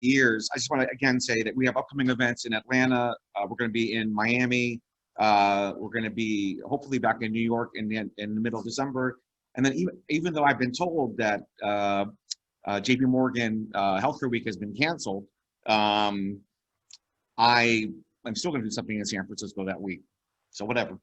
years. I just want to again say that we have upcoming events in Atlanta. We're going to be in Miami. We're going to be hopefully back in New York in the middle of December. And then even though I've been told that JP Morgan Healthcare Week has been canceled, I'm still going to do something in San Francisco that week. So whatever.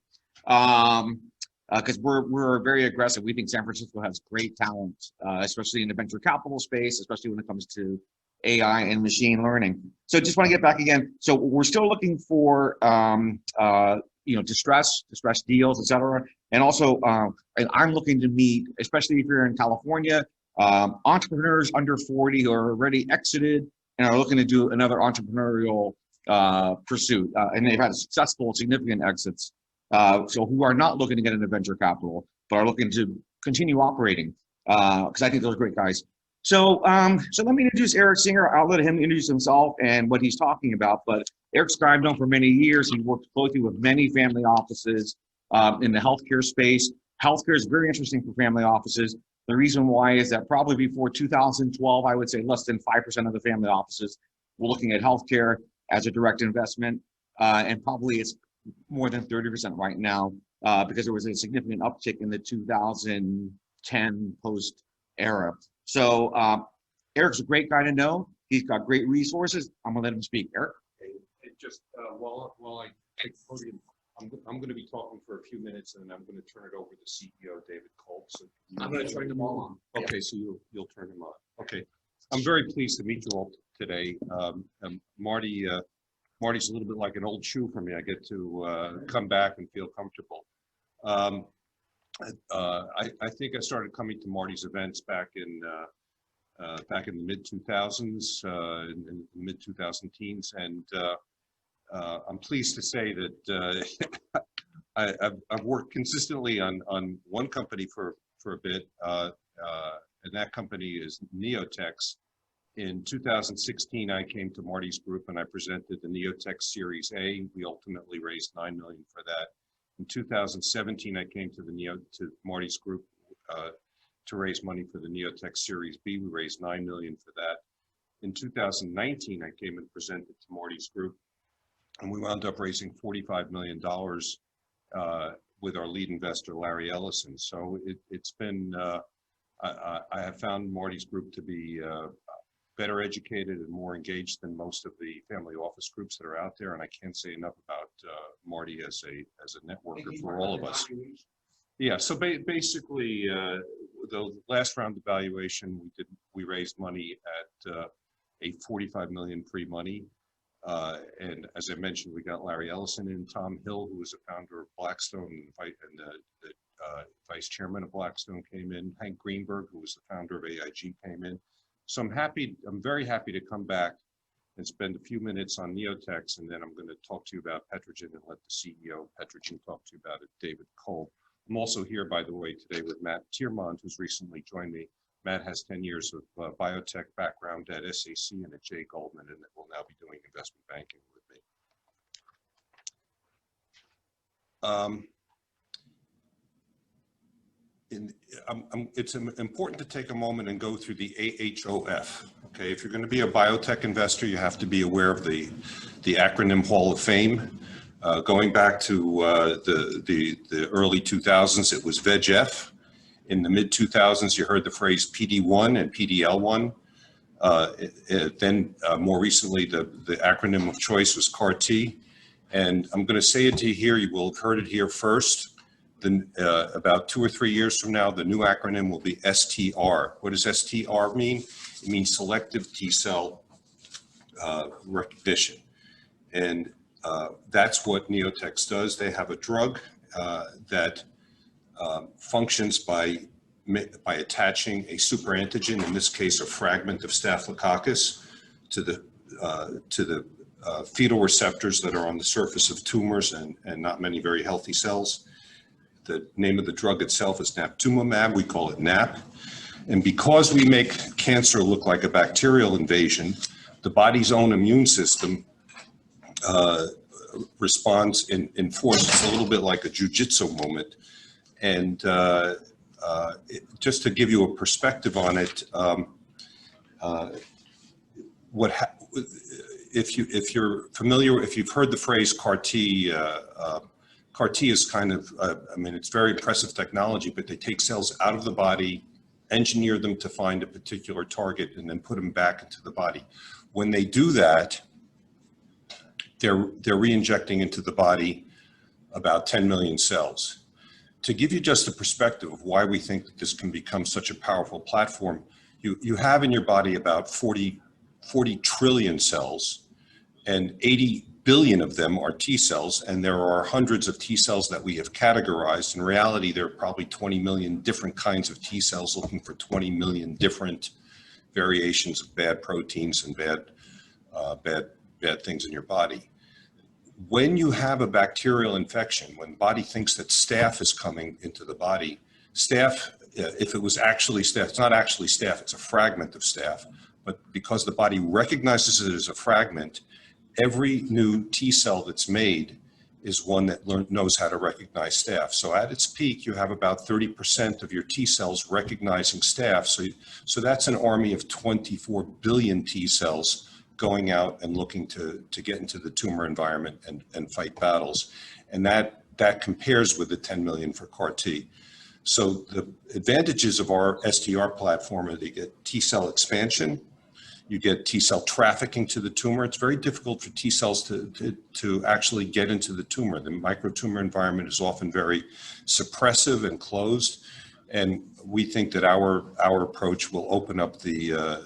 Because we're very aggressive. We think San Francisco has great talent, especially in the venture capital space, especially when it comes to AI and machine learning. So just want to get back again. So we're still looking for distressed deals, et cetera. And also, and I'm looking to meet, especially if you're in California, entrepreneurs under 40 who are already exited and are looking to do another entrepreneurial pursuit, and they've had successful, significant exits. So who are not looking to get into venture capital, but are looking to continue operating, because I think those are great guys. So so let me introduce Eric Singer. I'll let him introduce himself and what he's talking about. But Eric Singer, I've known for many years. He worked closely with many family offices in the healthcare space. Healthcare is very interesting for family offices. The reason why is that probably before 2012, I would say less than 5% of the family offices were looking at healthcare as a direct investment, and probably it's more than 30% right now, because there was a significant uptick in the 2010 post era. So Eric's a great guy to know. He's got great resources. I'm gonna let him speak. Eric. Just while I take the podium, I'm going to be talking for a few minutes, and then I'm going to turn it over to CEO David Kolb. So I'm going to turn them all on. Okay, so you'll turn them on. Okay, I'm very pleased to meet you all today. Marty's a little bit like an old shoe for me. I get to come back and feel comfortable. I think I started coming to Marty's events back in the mid 2000s, in the mid 2000 teens, and I'm pleased to say that I've worked consistently on one company for a bit, and that company is Neotx. In 2016, I came to Marty's group and I presented the Neotx Series A. We ultimately raised $9 million for that. In 2017, I came to Marty's group to raise money for the Neotx Series B. We raised $9 million for that. In 2019, I came and presented to Marty's group, and we wound up raising $45 million with our lead investor, Larry Ellison. So it's been, I have found Marty's group to be better educated and more engaged than most of the family office groups that are out there. And I can't say enough about Marty as a networker for all of us. Yeah, so basically, the last round of valuation, we raised money at a $45 million pre-money. And as I mentioned, we got Larry Ellison in, Tom Hill, who was a founder of Blackstone and the vice chairman of Blackstone came in. Hank Greenberg, who was the founder of AIG, came in. So I'm very happy to come back and spend a few minutes on Neotx, and then I'm going to talk to you about Petrogen and let the CEO of Petrogen talk to you about it, David Kolb. I'm also here, by the way, today with Matt Tiermont, who's recently joined me. Matt has 10 years of biotech background at SAC and at J. Goldman, and will now be doing investment banking with me. It's important to take a moment and go through the AHOF. Okay, if you're going to be a biotech investor, you have to be aware of the acronym Hall of Fame. Going back to the early 2000s, it was VEGF. In the mid 2000s, you heard the phrase PD1 and PDL1. Then more recently, the acronym of choice was CAR-T. And I'm going to say it to you here. You will have heard it here first. Then about 2 or 3 years from now, the new acronym will be STR. What does STR mean? It means selective T cell recognition. And that's what Neotx does. They have a drug that functions by attaching a superantigen, in this case a fragment of Staphylococcus, to the fetal receptors that are on the surface of tumors and not many very healthy cells. The name of the drug itself is naptumomab. We call it NAP. And because we make cancer look like a bacterial invasion, the body's own immune system responds in force. It's a little bit like a jujitsu moment. And just to give you a perspective on it, if you're familiar, if you've heard the phrase CAR T, CAR T is kind of, I mean, it's very impressive technology, but they take cells out of the body, engineer them to find a particular target, and then put them back into the body. When they do that, they're re-injecting into the body about 10 million cells. To give you just a perspective of why we think that this can become such a powerful platform, you have in your body about 40 trillion cells, and 80 billion of them are T cells, and there are hundreds of T cells that we have categorized. In reality, there are probably 20 million different kinds of T cells looking for 20 million different variations of bad proteins and bad things in your body. When you have a bacterial infection, when the body thinks that staph is coming into the body, staph, if it was actually staph, it's not actually staph, it's a fragment of staph, but because the body recognizes it as a fragment, every new T cell that's made is one that knows how to recognize staph. So at its peak, you have about 30% of your T cells recognizing staph. So that's an army of 24 billion T cells going out and looking to get into the tumor environment and fight battles. And that compares with the 10 million for CAR T. So the advantages of our STR platform are that you get T cell expansion, you get T cell trafficking to the tumor. It's very difficult for T cells to actually get into the tumor. The microtumor environment is often very suppressive and closed. And we think that our approach will open up the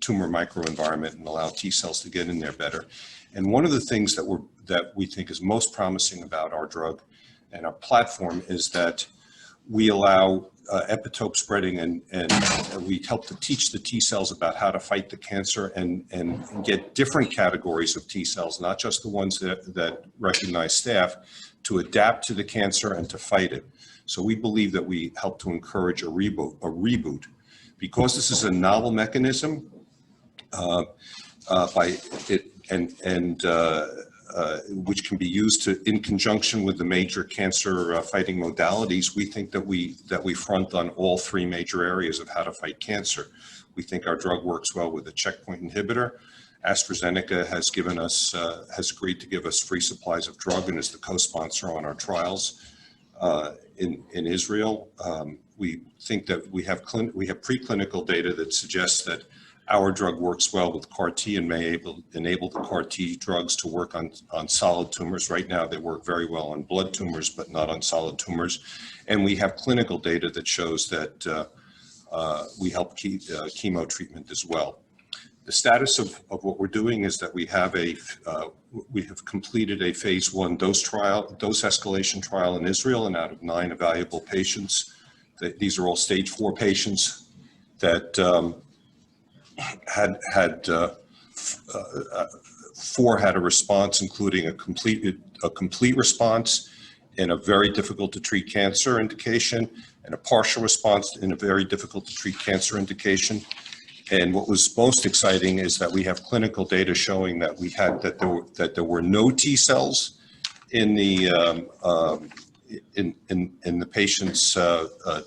tumor microenvironment and allow T cells to get in there better. And one of the things that we think is most promising about our drug and our platform is that we allow epitope spreading and we help to teach the T cells about how to fight the cancer and get different categories of T cells, not just the ones that recognize staph, to adapt to the cancer and to fight it. So we believe that we help to encourage a reboot. Because this is a novel mechanism, which can be used in conjunction with the major cancer fighting modalities, we think that we front on all three major areas of how to fight cancer. We think our drug works well with a checkpoint inhibitor. AstraZeneca has agreed to give us free supplies of drug and is the co-sponsor on our trials in Israel. We think that we have preclinical data that suggests that our drug works well with CAR T and may enable the CAR T drugs to work on solid tumors. Right now, they work very well on blood tumors, but not on solid tumors. And we have clinical data that shows that we help chemo treatment as well. The status of what we're doing is that we have completed a phase 1 dose escalation trial in Israel, and out of 9 evaluable patients, these are all stage 4 patients that had 4 had a response, including a complete response in a very difficult to treat cancer indication, and a partial response in a very difficult to treat cancer indication. And what was most exciting is that we have clinical data showing that there were no T cells in the patient's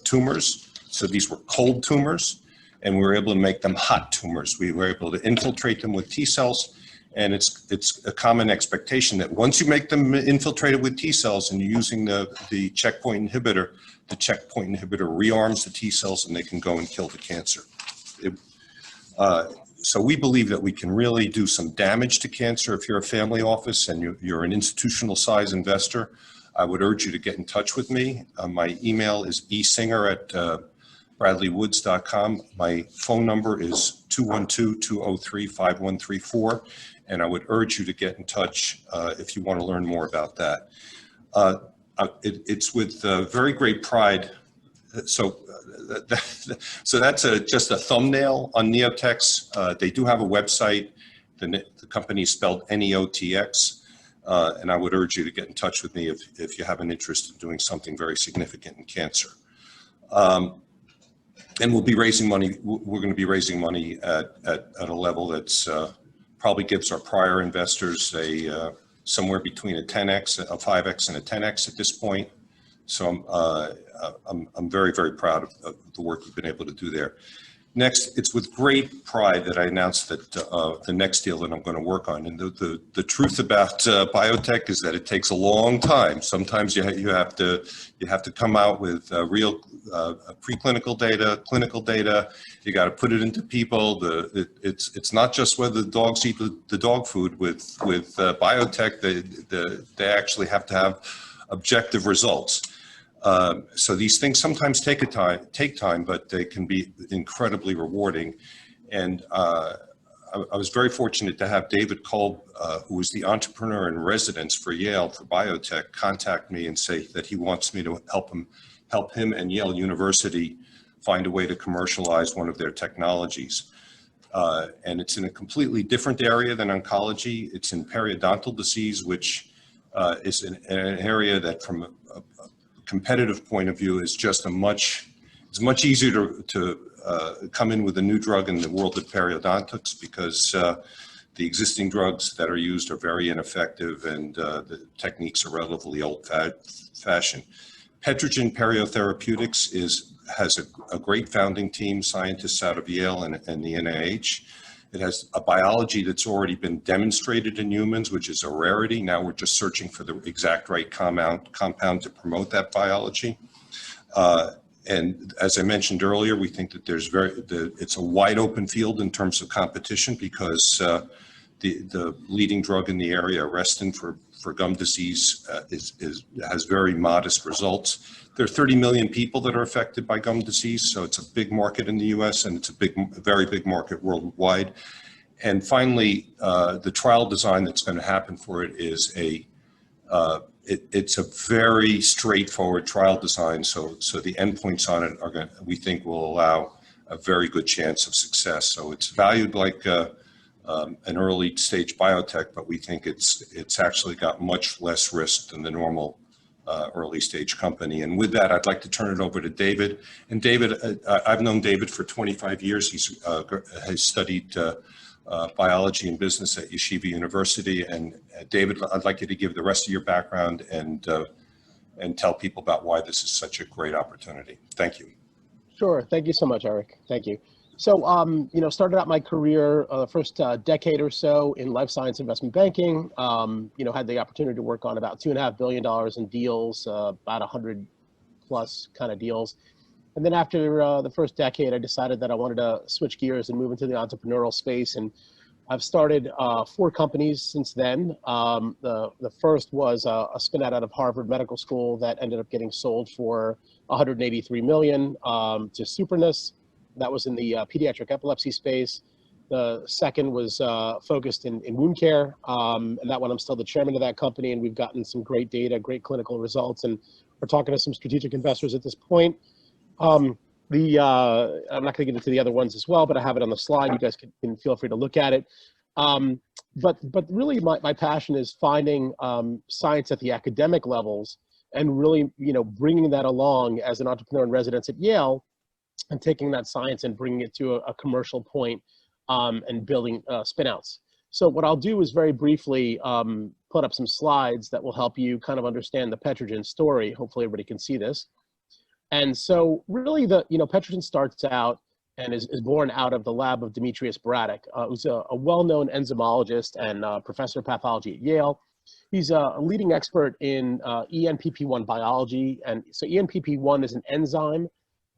tumors. So these were cold tumors, and we were able to make them hot tumors. We were able to infiltrate them with T cells, and it's a common expectation that once you make them infiltrated with T cells and you're using the checkpoint inhibitor rearms the T cells and they can go and kill the cancer. So we believe that we can really do some damage to cancer. If you're a family office and you're an institutional size investor, I would urge you to get in touch with me. My email is esinger@bradleywoods.com. My phone number is 212-203-5134. And I would urge you to get in touch if you want to learn more about that. It's with very great pride. So that's just a thumbnail on Neotx. They do have a website. The company is spelled Neotx. And I would urge you to get in touch with me if you have an interest in doing something very significant in cancer. And we'll be raising money. We're going to be raising money at a level that's probably gives our prior investors somewhere between a 10x, a 5x, and a 10x at this point. So I'm very, very proud of the work we've been able to do there. Next, it's with great pride that I announced that the next deal that I'm going to work on. And the truth about biotech is that it takes a long time. Sometimes you have to come out with real preclinical data, clinical data. You got to put it into people. It's not just whether the dogs eat the dog food. With biotech, they actually have to have objective results. So these things sometimes take time, but they can be incredibly rewarding. And I was very fortunate to have David Kolb, who was the entrepreneur in residence for Yale for biotech, contact me and say that he wants me to help him and Yale University find a way to commercialize one of their technologies. And it's in a completely different area than oncology. It's in periodontal disease, which is an area that from a competitive point of view is just it's much easier to come in with a new drug in the world of periodontics, because the existing drugs that are used are very ineffective and the techniques are relatively old-fashioned. Petrogen Periotherapeutics has a great founding team, scientists out of Yale and the NIH. It has a biology that's already been demonstrated in humans, which is a rarity. Now we're just searching for the exact right compound to promote that biology. And as I mentioned earlier, we think that it's a wide open field in terms of competition, because the leading drug in the area, Arestin for gum disease, has very modest results. There are 30 million people that are affected by gum disease, so it's a big market in the US, and it's a very big market worldwide. And finally, the trial design that's going to happen for it is it's a very straightforward trial design. So the endpoints on it we think will allow a very good chance of success. So it's valued like an early stage biotech, but we think it's actually got much less risk than the normal early stage company. And with that, I'd like to turn it over to David. And David, I've known David for 25 years. He's has studied biology and business at Yeshiva University. And David, I'd like you to give the rest of your background and tell people about why this is such a great opportunity. Thank you. Sure. Thank you so much, Eric. Thank you. So, started out my career the first decade or so in life science investment banking. Had the opportunity to work on about $2.5 billion in deals, about 100 plus kind of deals. And then after the first decade, I decided that I wanted to switch gears and move into the entrepreneurial space. And I've started 4 companies since then. The first was a spin out of Harvard Medical School that ended up getting sold for $183 million to Supernus. That was in the pediatric epilepsy space. The second was focused in wound care. And that one, I'm still the chairman of that company, and we've gotten some great data, great clinical results, and we're talking to some strategic investors at this point. I'm not going to get into the other ones as well, but I have it on the slide. You guys can feel free to look at it. But really my passion is finding science at the academic levels and really, bringing that along as an entrepreneur in residence at Yale, and taking that science and bringing it to a commercial point and building spinouts. So what I'll do is very briefly put up some slides that will help you kind of understand the Petrogen story. Hopefully everybody can see this. And so really Petrogen starts out and is born out of the lab of Demetrius Braddock, who's a well-known enzymologist and professor of pathology at Yale. He's a leading expert in ENPP1 biology. And so ENPP1 is an enzyme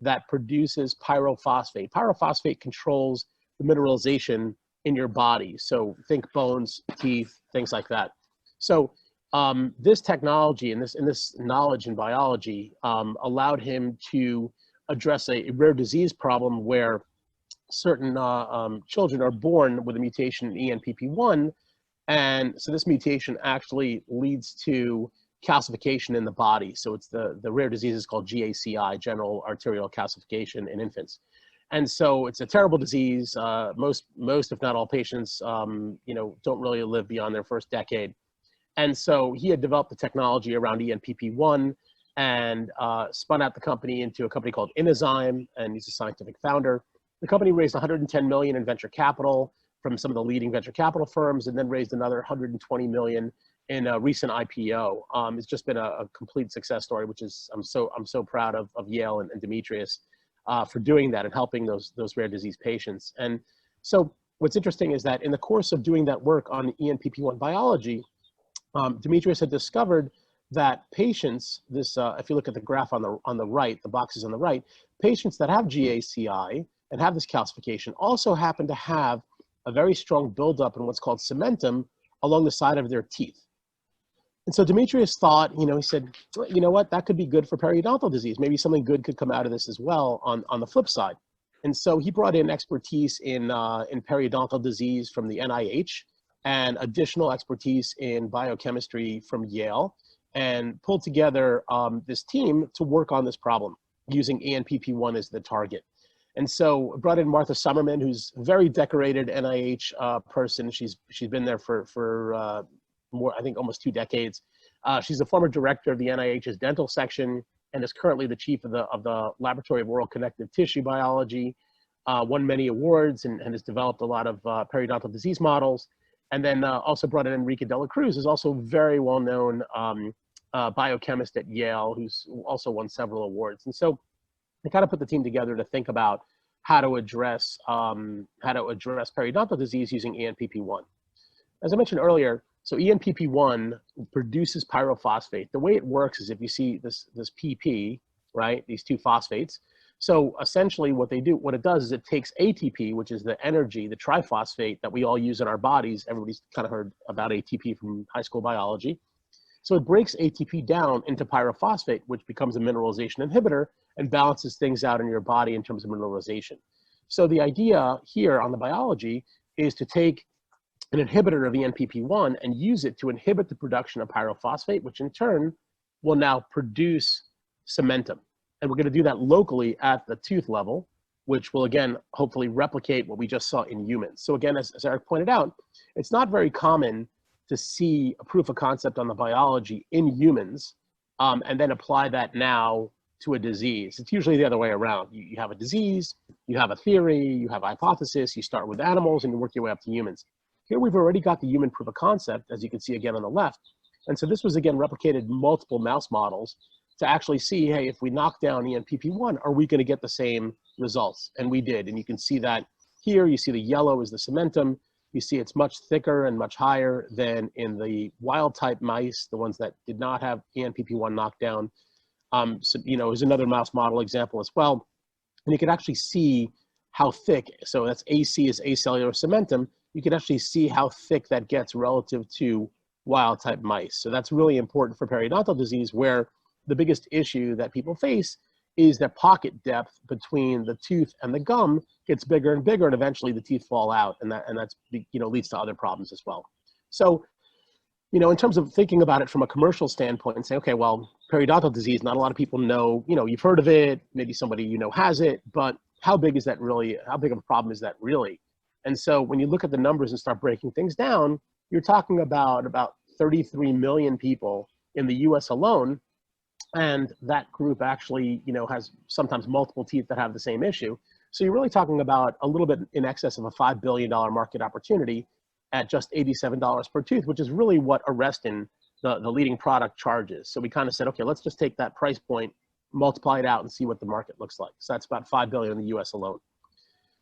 that produces pyrophosphate. Pyrophosphate controls the mineralization in your body. So think bones, teeth, things like that. So this technology and this knowledge in biology allowed him to address a rare disease problem where certain children are born with a mutation in ENPP1. And so this mutation actually leads to calcification in the body. So it's the rare disease is called GACI, general arterial calcification in infants. And so it's a terrible disease. Most, if not all patients, don't really live beyond their first decade. And so he had developed the technology around ENPP1 and spun out the company into a company called Inozyme, and he's a scientific founder. The company raised 110 million in venture capital from some of the leading venture capital firms, and then raised another 120 million in a recent IPO. It's just been a complete success story, which is I'm so proud of Yale and Demetrius. for doing that and helping those rare disease patients. And so what's interesting is that in the course of doing that work on ENPP1 biology, Demetrius had discovered that patients, if you look at the graph on the right, the boxes on the right, patients that have GACI and have this calcification also happen to have a very strong buildup in what's called cementum along the side of their teeth. And so Demetrius thought, he said, you know what, that could be good for periodontal disease. Maybe something good could come out of this as well on the flip side. And so he brought in expertise in periodontal disease from the NIH and additional expertise in biochemistry from Yale, and pulled together this team to work on this problem using ENPP1 as the target. And so brought in Martha Summerman, who's a very decorated NIH person. She's been there for more, I think, almost 2 decades. She's the former director of the NIH's dental section and is currently the chief of the Laboratory of Oral Connective Tissue Biology. Won many awards and has developed a lot of periodontal disease models. And then also brought in Enrique de la Cruz, who's also very well-known biochemist at Yale, who's also won several awards. And so they kind of put the team together to think about how to address periodontal disease using ENPP1. As I mentioned earlier, so ENPP1 produces pyrophosphate. The way it works is if you see this PP, right, these 2 phosphates. So essentially what it does is it takes ATP, which is the energy, the triphosphate that we all use in our bodies. Everybody's kind of heard about ATP from high school biology. So it breaks ATP down into pyrophosphate, which becomes a mineralization inhibitor and balances things out in your body in terms of mineralization. So the idea here on the biology is to take an inhibitor of ENPP1 and use it to inhibit the production of pyrophosphate, which in turn will now produce cementum. And we're going to do that locally at the tooth level, which will, again, hopefully replicate what we just saw in humans. So again, as Eric pointed out, it's not very common to see a proof of concept on the biology in humans and then apply that now to a disease. It's usually the other way around. You have a disease, you have a theory, you have a hypothesis, you start with animals and you work your way up to humans. Here we've already got the human proof of concept, as you can see again on the left. And so this was again replicated in multiple mouse models to actually see, hey, if we knock down ENPP1, are we going to get the same results? And we did. And you can see that here. You see the yellow is the cementum. You see it's much thicker and much higher than in the wild type mice, the ones that did not have ENPP1 knockdown. So, is another mouse model example as well. And you can actually see how thick, so that's AC is acellular cementum. You can actually see how thick that gets relative to wild type mice. So that's really important for periodontal disease, where the biggest issue that people face is that pocket depth between the tooth and the gum gets bigger and bigger, and eventually the teeth fall out, and that's leads to other problems as well. So, in terms of thinking about it from a commercial standpoint and say, okay, well, periodontal disease, not a lot of people know, you've heard of it, maybe somebody has it, but how big is that really? How big of a problem is that really? And so when you look at the numbers and start breaking things down, you're talking about 33 million people in the US alone. And that group actually, has sometimes multiple teeth that have the same issue. So you're really talking about a little bit in excess of a $5 billion market opportunity at just $87 per tooth, which is really what Arrestin, the leading product, charges. So we kind of said, okay, let's just take that price point, multiply it out and see what the market looks like. So that's about $5 billion in the US alone.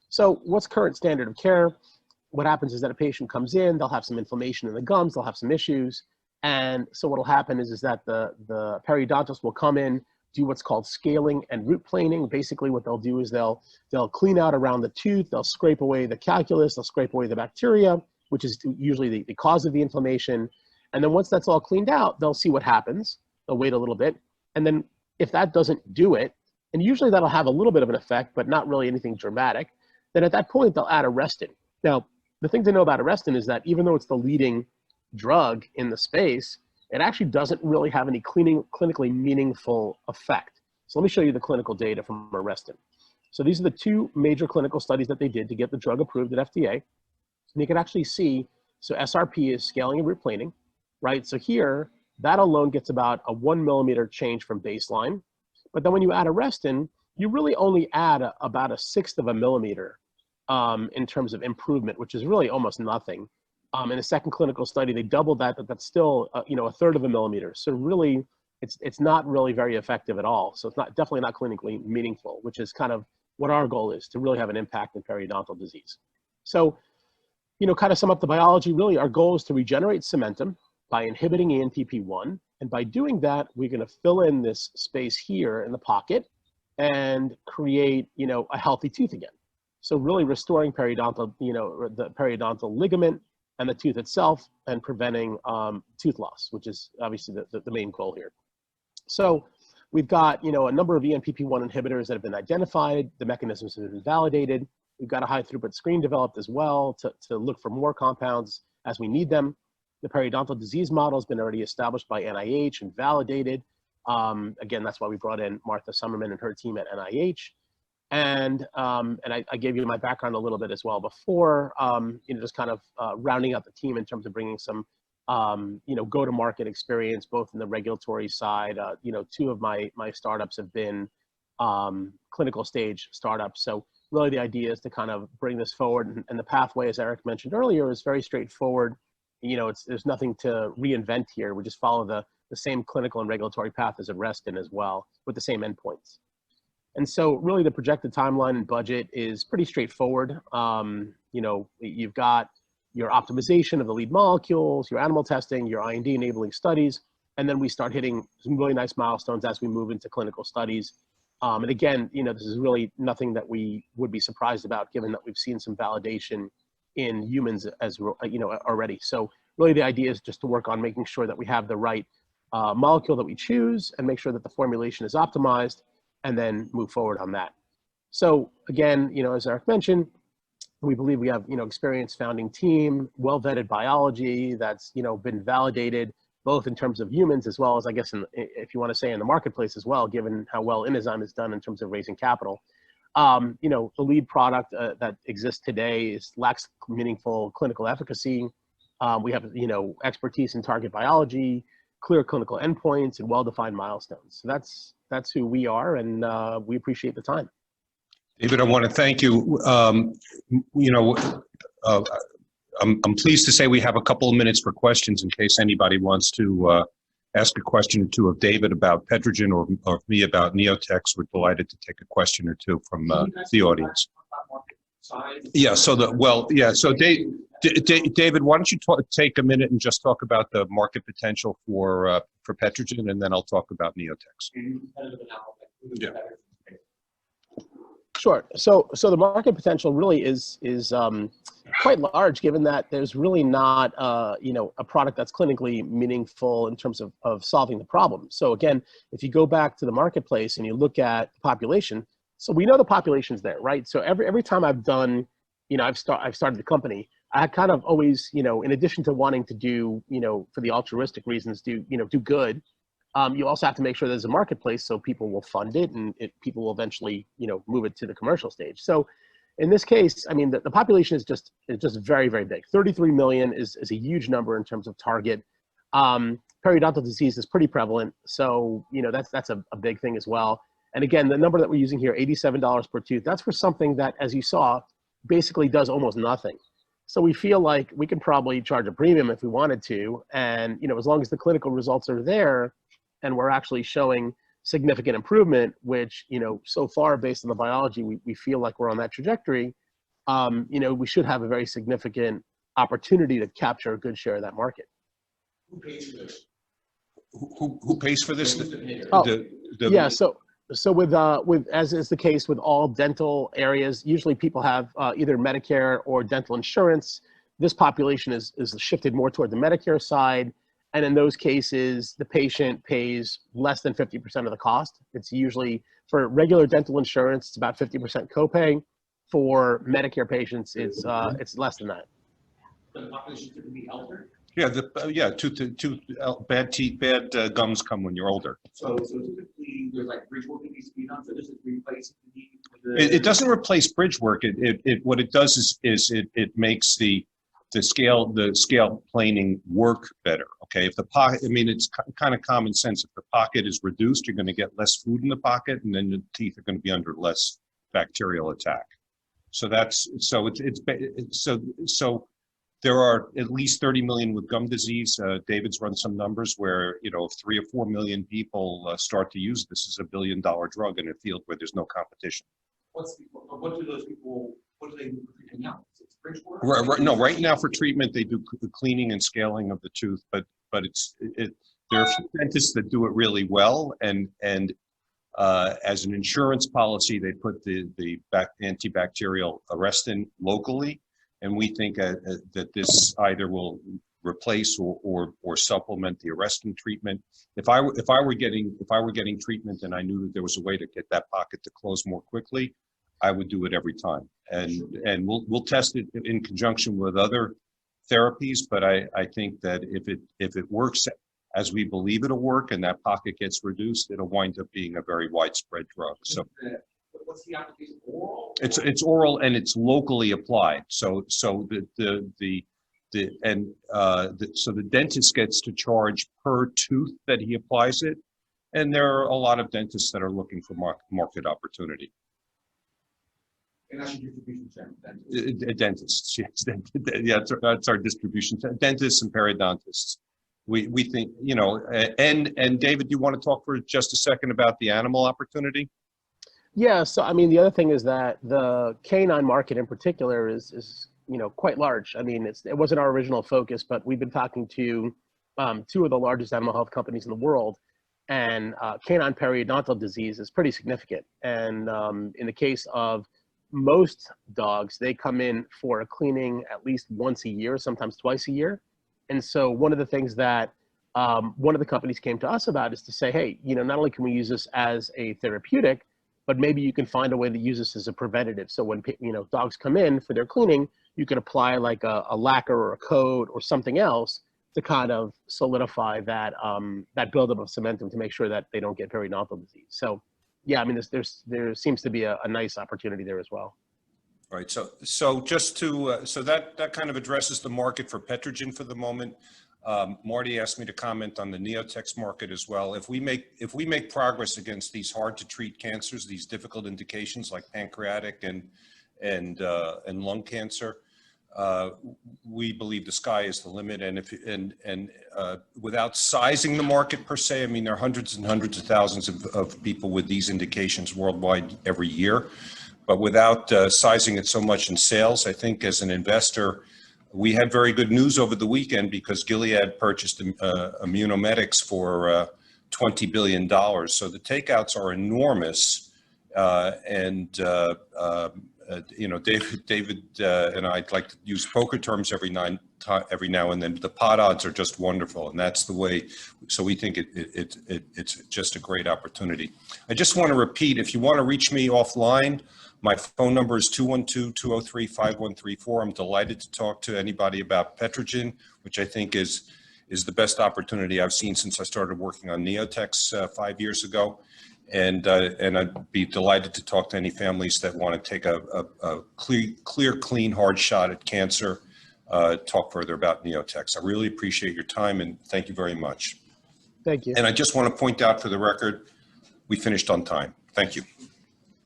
So what's current standard of care? What happens is that a patient comes in, they'll have some inflammation in the gums, they'll have some issues. And so what will happen is that the periodontist will come in, do what's called scaling and root planing. Basically what they'll do is they'll clean out around the tooth, they'll scrape away the calculus, they'll scrape away the bacteria, which is usually the cause of the inflammation. And then once that's all cleaned out, they'll see what happens. They'll wait a little bit. And then if that doesn't do it, and usually that'll have a little bit of an effect, but not really anything dramatic, then at that point they'll add Arrestin. Now, the thing to know about Arrestin is that even though it's the leading drug in the space, it actually doesn't really have any clinically meaningful effect. So let me show you the clinical data from Arrestin. So these are the 2 major clinical studies that they did to get the drug approved at FDA. And you can actually see, so SRP is scaling and root planing, right? So here, that alone gets about a 1 millimeter change from baseline. But then when you add Arrestin, you really only add about a 1/6 of a millimeter in terms of improvement, which is really almost nothing. In the second clinical study, they doubled that, but that's still, a 1/3 of a millimeter. So really, it's not really very effective at all. So it's not definitely not clinically meaningful, which is kind of what our goal is, to really have an impact in periodontal disease. So, kind of sum up the biology, really our goal is to regenerate cementum by inhibiting ENPP1. And by doing that, we're going to fill in this space here in the pocket and create, a healthy tooth again. So really restoring periodontal, the periodontal ligament and the tooth itself, and preventing tooth loss, which is obviously the main goal here. So we've got, a number of ENPP1 inhibitors that have been identified. The mechanisms have been validated. We've got a high throughput screen developed as well to look for more compounds as we need them. The periodontal disease model has been already established by NIH and validated. Again, that's why we brought in Martha Summerman and her team at NIH. And I gave you my background a little bit as well before, just kind of rounding out the team in terms of bringing some, go-to-market experience, both in the regulatory side. Two of my startups have been clinical stage startups. So really the idea is to kind of bring this forward. And the pathway, as Eric mentioned earlier, is very straightforward. There's nothing to reinvent here. We just follow the same clinical and regulatory path as Arrestin as well, with the same endpoints. And so really the projected timeline and budget is pretty straightforward. You've got your optimization of the lead molecules, your animal testing, your IND enabling studies, and then we start hitting some really nice milestones as we move into clinical studies. And again, this is really nothing that we would be surprised about, given that we've seen some validation in humans as already. So really the idea is just to work on making sure that we have the right molecule that we choose, and make sure that the formulation is optimized, and then move forward on that. So again, as Eric mentioned, we believe we have, experienced founding team, well-vetted biology that's, been validated both in terms of humans as well as, I guess, if you want to say in the marketplace as well, given how well Inozyme has done in terms of raising capital. The lead product that exists today lacks meaningful clinical efficacy. We have, expertise in target biology, clear clinical endpoints, and well-defined milestones. So that's who we are, and we appreciate the time. David, I want to thank you. I'm pleased to say we have a couple of minutes for questions in case anybody wants to ask a question or two of David about Petrogen, or me about Neotx. We're delighted to take a question or two from the audience. Yeah. So David, why don't you take a minute and just talk about the market potential for Petrogen, and then I'll talk about Neotx. Yeah. Sure. So the market potential really is quite large, given that there's really not a product that's clinically meaningful in terms of solving the problem. So again, if you go back to the marketplace and you look at the population, so we know the population's there, right? So every time I've done, I've started the company, I kind of always, in addition to wanting to do, for the altruistic reasons, do good. You also have to make sure there's a marketplace so people will fund it, and people will eventually, move it to the commercial stage. So in this case, I mean, the population is just very, very big. 33 million is a huge number in terms of target. Periodontal disease is pretty prevalent. So, that's a big thing as well. And again, the number that we're using here, $87 per tooth, that's for something that, as you saw, basically does almost nothing. So we feel like we can probably charge a premium if we wanted to. And, as long as the clinical results are there, and we're actually showing significant improvement, which, so far based on the biology, we feel like we're on that trajectory, we should have a very significant opportunity to capture a good share of that market. Who pays for this? Who pays for this? Yeah, so with as is the case with all dental areas, usually people have either Medicare or dental insurance. This population is shifted more toward the Medicare side. And in those cases, the patient pays less than 50% of the cost. It's usually, for regular dental insurance, it's about 50% copay. For Medicare patients, it's less than that. The population could be elder. Yeah, bad teeth, bad gums come when you're older. So typically there's like bridge work that needs to be done. So this is replacing the need for the. It doesn't replace bridge work. What it does is it makes the scale planing work better. Okay, if the pocket, I mean, it's kind of common sense. If the pocket is reduced, you're going to get less food in the pocket, and then the teeth are going to be under less bacterial attack. So There are at least 30 million with gum disease. David's run some numbers where, you know, if 3 or 4 million people start to use this as a $1 billion drug in a field where there's no competition. What do those people, what do they do for treatment now? Is it Bridgewater? No, right now for treatment, they do the cleaning and scaling of the tooth, but there are a few dentists that do it really well. And as an insurance policy, they put the antibacterial Arrestin locally. And we think that this either will replace or supplement the Arrestin treatment. If I were getting treatment and I knew that there was a way to get that pocket to close more quickly, I would do it every time. And we'll test it in conjunction with other therapies. But I think that if it works as we believe it'll work and that pocket gets reduced, it'll wind up being a very widespread drug. So. What's the application, oral? It's oral and it's locally applied. So the dentist gets to charge per tooth that he applies it, and there are a lot of dentists that are looking for market opportunity. And that's your distribution channel, Dentists, yes, yeah, that's our distribution. Dentists and periodontists. We think, you know, and David, do you want to talk for just a second about the animal opportunity? Yeah, so I mean, the other thing is that the canine market in particular is you know, quite large. I mean, it wasn't our original focus, but we've been talking to 2 of the largest animal health companies in the world, and canine periodontal disease is pretty significant. And in the case of most dogs, they come in for a cleaning at least once a year, sometimes twice a year. And so one of the things that one of the companies came to us about is to say, hey, you know, not only can we use this as a therapeutic, but maybe you can find a way to use this as a preventative. So when, you know, dogs come in for their cleaning, you can apply like a lacquer or a coat or something else to kind of solidify that that buildup of cementum to make sure that they don't get periodontal disease. So yeah, I mean, there seems to be a nice opportunity there as well. Right. So just to so that kind of addresses the market for Petrogen for the moment. Marty asked me to comment on the Neotx market as well. If we make progress against these hard to treat cancers, these difficult indications like pancreatic and lung cancer, we believe the sky is the limit. And without sizing the market per se, I mean, there are hundreds and hundreds of thousands of people with these indications worldwide every year. But without sizing it so much in sales, I think as an investor, we had very good news over the weekend because Gilead purchased Immunomedics for $20 billion. So the takeouts are enormous. You know, David and I'd like to use poker terms every now and then. The pot odds are just wonderful, and that's the way. So we think it's just a great opportunity. I just want to repeat, if you want to reach me offline, my phone number is 212-203-5134. I'm delighted to talk to anybody about Petrogen, which I think is the best opportunity I've seen since I started working on Neotx 5 years ago. And I'd be delighted to talk to any families that want to take a clear, clean, hard shot at cancer, talk further about Neotx. I really appreciate your time and thank you very much. Thank you. And I just want to point out for the record, we finished on time. Thank you.